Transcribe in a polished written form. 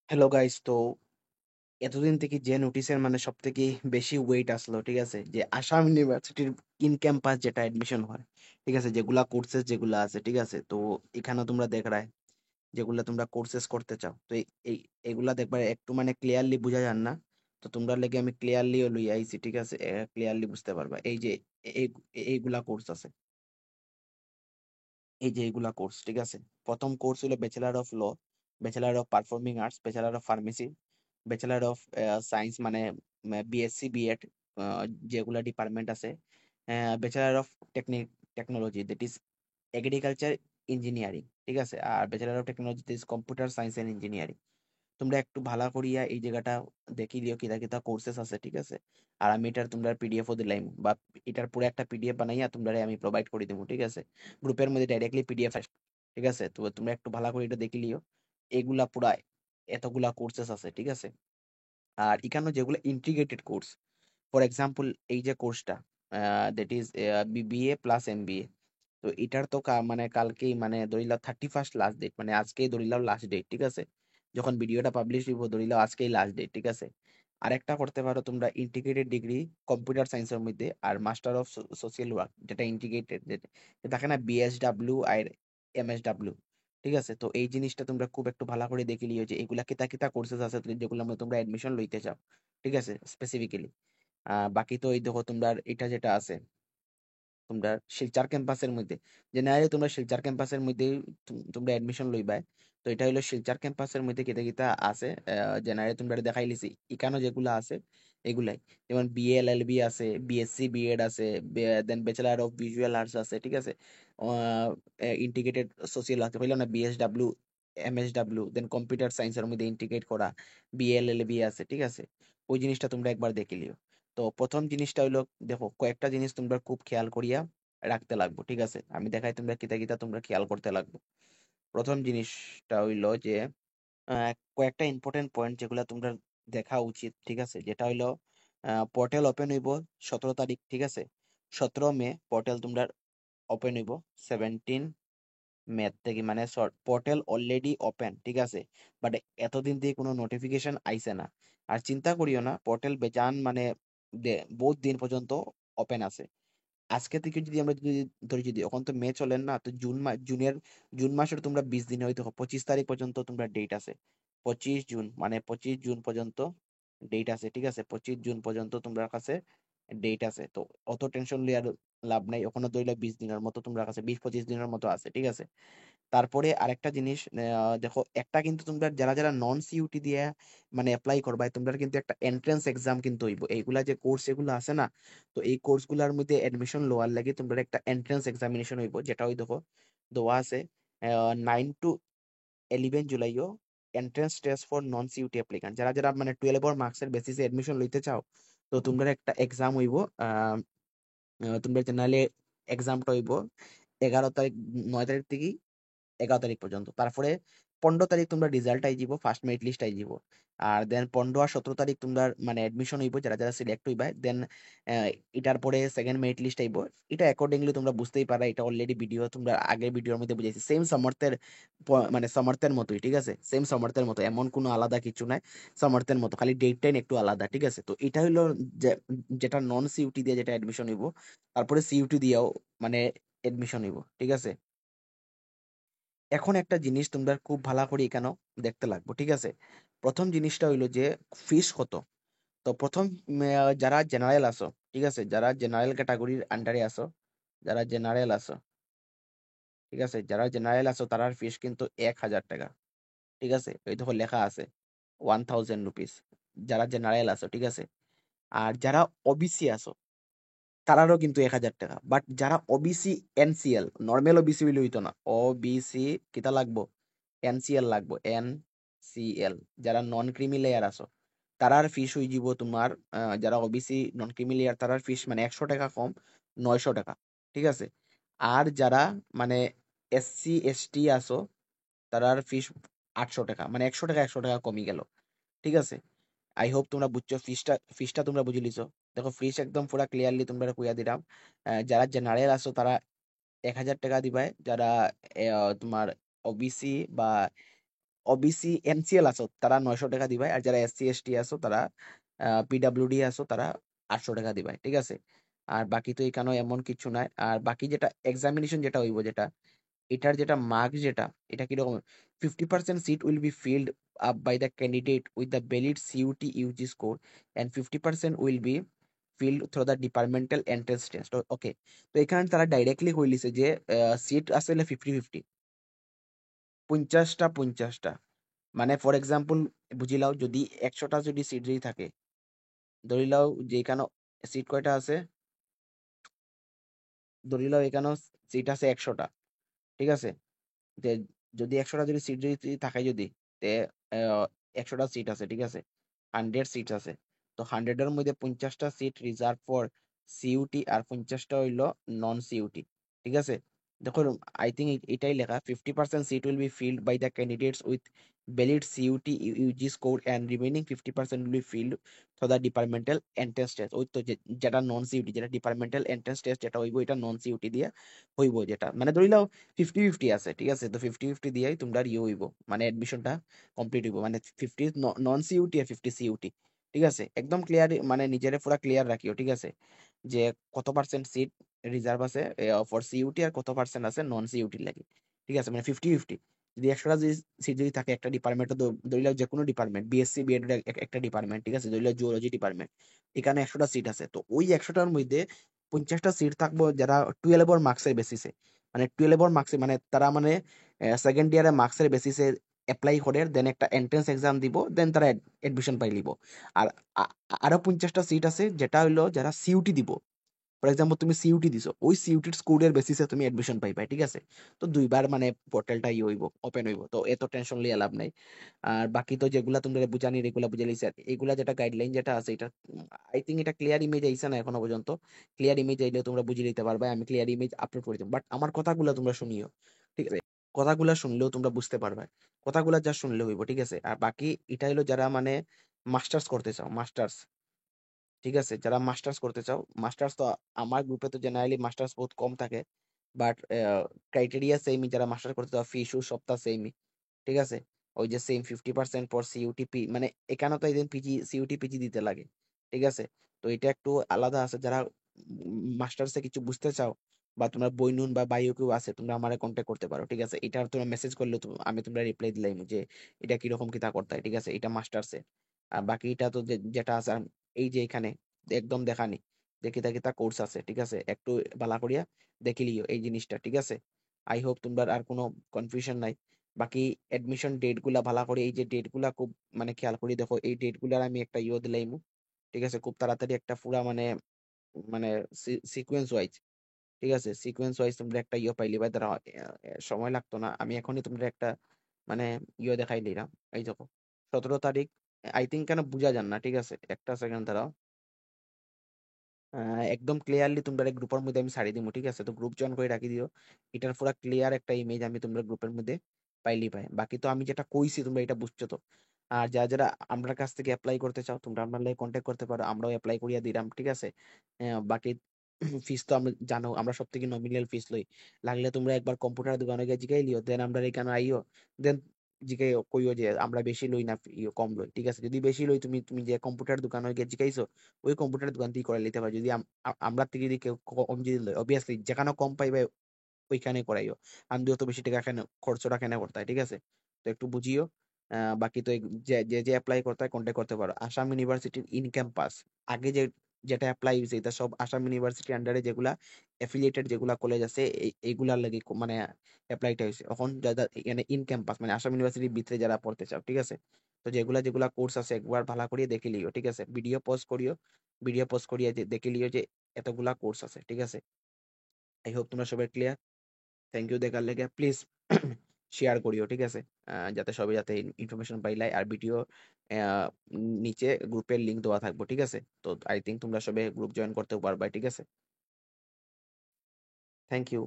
Hello guys, তো এতদিন থেকে যে নোটিশের মানে সব থেকে বেশি ওয়েট আসলো, ঠিক আছে, যে আসাম ইউনিভার্সিটির ইন ক্যাম্পাস যেটা এডমিশন হয়, ঠিক আছে, যেগুলা কোর্সেস যেগুলা আছে, ঠিক আছে, তো এখানে তোমরা দেখ রায় যেগুলা তোমরা কোর্সেস করতে চাও, তো এই এগুলা দেখবার একটু মানে ক্লিয়ারলি বোঝা যান না। তো তোমরা লেগে আমি ক্লিয়ারলি লই আইছি, ঠিক আছে, ক্লিয়ারলি বুঝতে পারবা। এই যে এই এইগুলা কোর্স আছে, এই যে এইগুলা কোর্স, ঠিক আছে। প্রথম কোর্স হলো bachelor of law, bachelor of performing arts, bachelor of pharmacy, bachelor of science মানে বিএসসি বিএড, যেগুলা ডিপার্টমেন্ট আছে, bachelor of technology that is agriculture engineering, ঠিক আছে, আর bachelor of technology that is computer science and engineering. তোমরা একটু ভালো করিয়া এই জায়গাটা দেখি লিও কিতা কিতা কোর্সেস আছে, ঠিক আছে। আর আমি এটার তোমরা পিডিএফও দিলাম, বা এটার পুরো একটা পিডিএফ বানাইয়া তোমরা আমি প্রোভাইড করে দেবো, ঠিক আছে। গ্রুপের মধ্যে ডাইরেক্টলি পিডিএফ আসে, ঠিক আছে। তো তোমরা একটু ভালো করে এটা দেখি লিও। এগুলা পুরা এতগুলা কোর্সেস আছে, ঠিক আছে। আর এখানে যেগুলো ইন্টিগ্রেটেড কোর্স, ফর এক্সাম্পল এই যে কোর্সটা that is BBA plus MBA, তো এটার তো মানে কালকেই মানে ধরিলাও 31st লাস্ট ডেট, মানে আজকেই ধরিলাও লাস্ট ডেট, ঠিক আছে। যখন ভিডিওটা পাবলিশ দিব ধরিলাও আজকেই লাস্ট ডেট, ঠিক আছে। আরেকটা করতে পারো তোমরা ইন্টিগ্রেটেড ডিগ্রি কম্পিউটার সায়েন্সের মধ্যে, আর মাস্টার অফ সোশ্যাল ওয়ার্ক যেটা ইন্টিগ্রেটেড, দেখে না বিএসডাব্লিউ আর এমএসডাব্লিউ, ঠিক আছে। তো এই জিনিসটা তোমরা খুব একটু ভালো করে দেখে লিও যে এগুলা কিতা কিতা কোর্সেস আছে যেগুলো তোমরা এডমিশন লইতে চাও, ঠিক আছে, স্পেসিফিক্যালি। বাকি তো এই দেখো তোমরা এটা যেটা আছে তোমরা শিলচর ক্যাম্পাসের মধ্যে, জেনারেলি তোমরা শিলচর ক্যাম্পাসের মধ্যে তোমরা এডমিশন লইবাই। তো এটা হলো শিলচর ক্যাম্পাসের মধ্যে কিতা কিতা আছে, জেনারেলি তোমরা দেখাই লিছি ইকানো যেগুলো আছে এগুলাই, যেমন বিএলএলবি আছে, বিএসসি বিএড আছে, দেন ব্যাচেলার অফ ভিজুয়াল আর্টস আছে, ঠিক আছে, ইন্টিগ্রেটেড সোশিয়াল আছে হইলো না, বিএসডাব্লিউ, এমএসডাব্লিউ, দেন কম্পিউটার সায়েন্সের মধ্যে ইন্টিগ্রেট করা বিএলএলবি আছে, ঠিক আছে। ওই জিনিসটা তোমরা একবার দেখে লিও। তো প্রথম জিনিসটা হইলো, দেখো কয়েকটা জিনিস তোমরা খুব খেয়াল করিয়া রাখতে লাগবো, ঠিক আছে। আমি দেখাই তোমরা কিতা কিতা তোমরা খেয়াল করতে লাগবো। প্রথম জিনিসটা হইলো যে কয়েকটা ইম্পর্টেন্ট পয়েন্ট যেগুলো তোমরা দেখা উচিত, ঠিক আছে, যেটা হইলো পোর্টাল ওপেন হইব 17 তারিখ, ঠিক আছে। 17 মে পোর্টাল তোমরা ওপেন হইব, 17 মে থেকে, মানে পোর্টাল অলরেডি ওপেন, ঠিক আছে। বাট এতদিন থেকে কোনো নোটিফিকেশন আইছে না। আর চিন্তা করিও না, পোর্টাল বেজান মানে বহুত দিন পর্যন্ত ওপেন আছে। আজকে থেকে যদি আমরা যদি ধরি, যদি এখন তো মে চলেন না, তো জুন মাস, জুন মাসের তোমরা 20 দিন হয়তো 25 তারিখ পর্যন্ত তোমরা ডেট আছে। 25 জুন মানে 25 জুন পর্যন্ত ডেট আছে, ঠিক আছে। 25 জুন পর্যন্ত তোমার কাছে ডেট আছে। তো অত টেনশন লিয়ে লাভ নাই, ওখানে ধরলে 20 দিনের মতো তোমার কাছে, 20-25 দিনের মতো আছে, ঠিক আছে। তারপরে আরেকটা জিনিস, দেখো একটা কিন্তু তোমরা যারা যারা নন সিইউটি দিয়ে মানে অ্যাপ্লাই করবা, তোমরা কিন্তু একটা এন্ট্রান্স এক্সাম কিন্তু হইব। এইগুলা যে কোর্স এগুলো আছে না, তো এই কোর্সগুলোর মধ্যে এডমিশন লওয়ার লাগে তোমরা একটা এন্ট্রান্স এক্সামিনেশন হইব, যেটা ওই দেখো দেওয়া আছে 9 to 11 জুলাইও, entrance test for non CUET applicant, যারা যারা মানে 12 মার্কসের বেসিসে এডমিশন লইতে চাও। তো তোমরা একটা এক্সাম হইব, তোমরা জেনারেলি এক্সামটা হইব 11 তারিখ, 9 তারিখ থেকে 11 তারিখ পর্যন্ত। তারপরে 15 তারিখ তোমরা রেজাল্ট আই যাব, ফার্স্ট মেরিট লিস্ট আই যাব। আর দেন 15 আর 17 তারিখ তোমরা মানে এডমিশন হইব, যারা যারা সিলেক্ট হইবা। দেন এটার পরে সেকেন্ড মেরিট লিস্ট আইব। এটা অ্যাকর্ডিংলি তোমরা বুঝতেই পারা, এটা অলরেডি ভিডিও তোমরা আগের ভিডিওর মধ্যে বুঝাইছি, সেম সমর্থের মানে সমর্থের মতোই, ঠিক আছে, সেম সমর্থের মতো, এমন কোনো আলাদা কিছু নাই। সমর্থের মতো, খালি ডেট টাইম একটু আলাদা, ঠিক আছে। তো এটা হইলো যেটা নন সিইউটি দিয়ে যেটা এডমিশন হইব। তারপরে সিইউটি দিয়েও মানে এডমিশন হইব, ঠিক আছে। এখন একটা জিনিস তোমরা খুব ভালো করে এখানেও দেখতে লাগবো, ঠিক আছে। প্রথম জিনিসটা হইলো যে ফিস কত। তো প্রথম যারা জেনারেল আছো, ঠিক আছে, যারা জেনারেল ক্যাটাগরির আন্ডারে আছো, যারা জেনারেল আছো, ঠিক আছে, যারা জেনারেল আছো তারার ফিস কিন্তু 1000 টাকা, ঠিক আছে। এই দেখো লেখা আছে 1000 রুপিস, যারা জেনারেল আছো, ঠিক আছে। আর যারা ওবিসি আছো তারারও কিন্তু 1000 টাকা। বাট যারা ওবিসি এনসিএল, নর্মাল ওবিসি বলে হইতো না, ওবিসি কিতা লাগবো, এনসিএল লাগবো, এনসিএল, যারা নন ক্রিমি লেয়ার আছো তারার ফিস হয়ে যাব তোমার, যারা ওবিসি নন ক্রিমি লেয়ার তারার ফিস মানে 100 টাকা কম, 900 টাকা, ঠিক আছে। আর যারা মানে এসসি এসটি আছো তারার ফিস 800 টাকা, মানে 100 টাকা 100 টাকা কমে গেল, ঠিক আছে। আই হোপ তোমরা বুঝছো, ফিসটা তোমরা বুঝে লিছো। দেখো ফিস একদম পুরা ক্লিয়ারলি তোমরা কইয়া দিলাম। যারা জেনারেল আছো তারা 1000 টাকা দিবাই, যারা তোমার ওবিসি বা ওবিসি এনসিএল আছো তারা 900 টাকা দিবাই, আর যারা এসসি এসটি আছো তারা পিডাব্লিউডি আছো তারা 800 টাকা দিবাই, ঠিক আছে। আর বাকি তো এখানে এমন কিছু নাই। আর বাকি যেটা এক্সামিনেশন যেটা হইব, যেটা এটার যেটা মার্কস যেটা, এটা কিরকম, 50% seat will be filled up by the candidate with the valid CUET UG score and 50% will be filled through the departmental entrance test. Okay, তো এখানে তারা ডাইরেক্টলি কইলিছে যে সিট আসলে 50-50, 50টা 50টা। মানে ফর এক্সাম্পল বুঝিলাও যদি 100টা যদি সিট যদি থাকে, ধরিলাও যে এখানে সিট কয়টা আছে, ধরিলাও এখানেও সিট আছে 100টা, ঠিক আছে। যে যদি 100টা যদি সিট যদি থাকে, যদি তে 100টা সিট আছে, ঠিক আছে, 100 সিট আছে। তো 100-এর মধ্যে 50টা সিট রিজার্ভ ফর সিইউটি আর 50টা হইলো নন সিইউটি, ঠিক আছে। দেখো, আই থিঙ্ক এটাই লেখা, 50% seat will be filled by the candidates with valid CUET UG score and remaining 50% will be filled for the departmental entrance test. ওই তো যেটা নন সিইউটি, যেটা ডিপার্টমেন্টাল এন্ট্রেন্স টেস্ট যেটা হইব, এটা নন সিইউটি দিয়ে হইব, যেটা মানে ধরি লাও 50-50 আছে, ঠিক আছে। তো 50-50 দিয়েই তোমরা ইয়ে হইব, মানে অ্যাডমিশনটা কমপ্লিট হইব, মানে 50 নন সিইউটি আর 50 সিইউটি, ঠিক আছে। একদম ক্লিয়ার, মানে নিজেরে পুরা ক্লিয়ার রাখিও, ঠিক আছে, যে কত পার্সেন্ট সিট রিজার্ভ আছে ফর সিইউটি আর কত পার্সেন্ট আছে নন সিইউটি লাগি, ঠিক আছে। মানে 50-50, যদি 100টা যদি সিট যদি থাকে একটা ডিপার্টমেন্টে, ধরি লাও যে কোনো ডিপার্টমেন্ট, বিএসসি বিএড এর একটা ডিপার্টমেন্ট, ঠিক আছে, ধরি লাও জুওলজি ডিপার্টমেন্ট, এখানে 100টা সিট আছে, তো ওই 100টার মধ্যে 50টা সিট থাকবো যারা 12 মার্কসের বেসিসে, মানে 12 মার্কসে, মানে তারা মানে সেকেন্ড ইয়ারে মার্কসের বেসিসে অ্যাপ্লাই করে, দেন একটা এন্ট্রেন্স এক্সাম দিব, দেন তারা এডমিশন পাই লিব। আর আরো 50টা সিট আছে যেটা হইলো যারা সিইউটি দিব। ফর এক্সাম্পল তুমি সিইউটি দিছো, ওই সিইউটির স্কোরের বেসিসে তুমি এডমিশন পাইবা, ঠিক আছে। তো দুইবার মানে পোর্টালটা ই হইব, ওপেন হইব, তো এত টেনশন লিয়ে লাভ নাই। আর বাকি তো যেগুলা তোমরা বুঝানি এগুলা বুঝে লিছে, এগুলা যেটা গাইডলাইন যেটা আছে, এটা আই থিঙ্ক এটা ক্লিয়ার ইমেজ আইছে না এখনো পর্যন্ত। ক্লিয়ার ইমেজ আইলে তোমরা বুঝে নিতে পারবে, আমি ক্লিয়ার ইমেজ আপলোড করে দেবো, বাট আমার কথাগুলো তোমরা শুনিও, ঠিক আছে। কথাগুলা শুনলেও তোমরা বুঝতে পারবে, কথাগুলা যা শুনলে হইব, ঠিক আছে। আর বাকি এটা হলো যারা মানে মাস্টার্স করতে চাও, মাস্টার্স, ঠিক আছে, যারা মাস্টার্স করতে চাও, মাস্টার্স তো আমার গ্রুপে তো জেনারেলি মাস্টার্স বহুত কম থাকে, বাট ক্রাইটেরিয়া সেমই, যারা মাস্টার্স করতে চাও ফি ইস্যু সপ্তাহ সেমই, ঠিক আছে। ওই যে সেম 50% পর সিইউটিপি, মানে এখানে তো এদিন পিজি সিইউটি পিজি দিতে লাগে, ঠিক আছে। তো এটা একটু আলাদা আছে, যারা মাস্টার্সে কিছু বুঝতে চাও, বা তোমার বইনুন বা বায়ু কেউ আছে, তোমরা আমারে কন্ট্যাক্ট করতে পারো, ঠিক আছে। এটা তোমরা মেসেজ করলে তো আমি তোমরা রিপ্লাই দিলাম যে এটা কিরকম কিতা করতে হয়, ঠিক আছে, এটা মাস্টার্সে। আর বাকি এটা তো যেটা আছে, এই যে এখানে একদম দেখানি দেখি দেখি তা কোর্স আছে, ঠিক আছে, একটু বালা করিয়া দেখি লিও এই জিনিসটা, ঠিক আছে। আই হোপ তোমরা আর কোনো কনফিউশন নাই। বাকি এডমিশন ডেট গুলা ভালো করে, এই যে ডেট গুলা খুব মানে খেয়াল করে দেখো, এই ডেট গুলার আমি একটা ইয়ে দিলাইমু, ঠিক আছে, খুব তাড়াতাড়ি একটা পুরা মানে মানে সিকুয়েন্স ওয়াইজ, ঠিক আছে, সিকুয়েন্স ওয়াইজ তোমরা একটা ইয়ে পাইলি বা দ্বারা সময় লাগতো না, আমি এখনই তোমরা একটা মানে ইয়ে দেখাই দিলাম। এই দেখো 17 তারিখ, আই থিঙ্ক কেন বুঝা যান না, ঠিক আছে, একটা সেকেন্ড দাঁড়াও। একদম ক্লিয়ারলি তোমরা গ্রুপের মধ্যে আমি ছাড়ি দিব, ঠিক আছে। তো গ্রুপ জয়েন করে রাখি দিও, এটার পুরো ক্লিয়ার একটা ইমেজ আমি তোমরা গ্রুপের মধ্যে পাইলি পাই। বাকি তো আমি যেটা কইছি তোমরা এটা বুঝছো তো। আর যারা যারা আমার কাছ থেকে অ্যাপ্লাই করতে চাও, তোমরা আমার লাগে কন্ট্যাক্ট করতে পারো, আমরাও অ্যাপ্লাই করিয়া দিলাম, ঠিক আছে। বাকি ফিস তো আমরা জানো, আমরা সব থেকে নমিনাল ফিস লই। লাগলে তোমরা একবার কম্পিউটার দোকানে গিয়ে জিগাই লিও, দেন আমরা এখানে আইও, দেন জিগাই কইও যে আমরা বেশি লই না কম লই, ঠিক আছে। যদি বেশি লই, তুমি তুমি যে কম্পিউটার দোকানে গিয়ে জিগাইছো, ওই কম্পিউটার দোকান থেকে করে নিতে পারে। যদি আমরা থেকে যদি কেউ কম যদি লয়, অবভিয়াসলি যেখানে কম পাইবে ওইখানে করাইও। আমি তো বেশি টাকা কেন খরচটা কেন করতে হয়, ঠিক আছে। তো একটু বুঝিও। বাকি তো যে যে যে অ্যাপ্লাই করতে হয় কন্ট্যাক্ট করতে পারো। আসাম ইউনিভার্সিটির ইন ক্যাম্পাস, আগে যে যেটা অ্যাপ্লাই হয়েছে, এটা সব আসাম ইউনিভার্সিটি আন্ডারে যেগুলা এফিলিয়েটেড যেগুলা কলেজ আছে, এইগুলার লাগে মানে অ্যাপ্লাইটা হয়েছে। এখন যারা এখানে ইন ক্যাম্পাস মানে আসাম ইউনিভার্সিটির ভিতরে যারা পড়তে চাও, ঠিক আছে, তো যেগুলা যেগুলা কোর্স আছে একবার ভালো করিয়ে দেখে লিও, ঠিক আছে। ভিডিও পোস্ট করিও, ভিডিও পোস্ট করিয়ে দেখে লিও যে এতগুলা কোর্স আছে, ঠিক আছে। আই হোপ তোমরা সবাই ক্লিয়ার। থ্যাংক ইউ দেখার লেগে, প্লিজ শেয়ার করিও, ঠিক আছে। যাতে সবাই যাতে ইনফরমেশন পাইলাই। আর ভিডিও নিচে গ্রুপের লিংক দেওয়া থাকবো, ঠিক আছে। তো আই থিঙ্ক তোমরা সবাই গ্রুপ জয়েন করতে পারবা, ঠিক আছে। Thank you.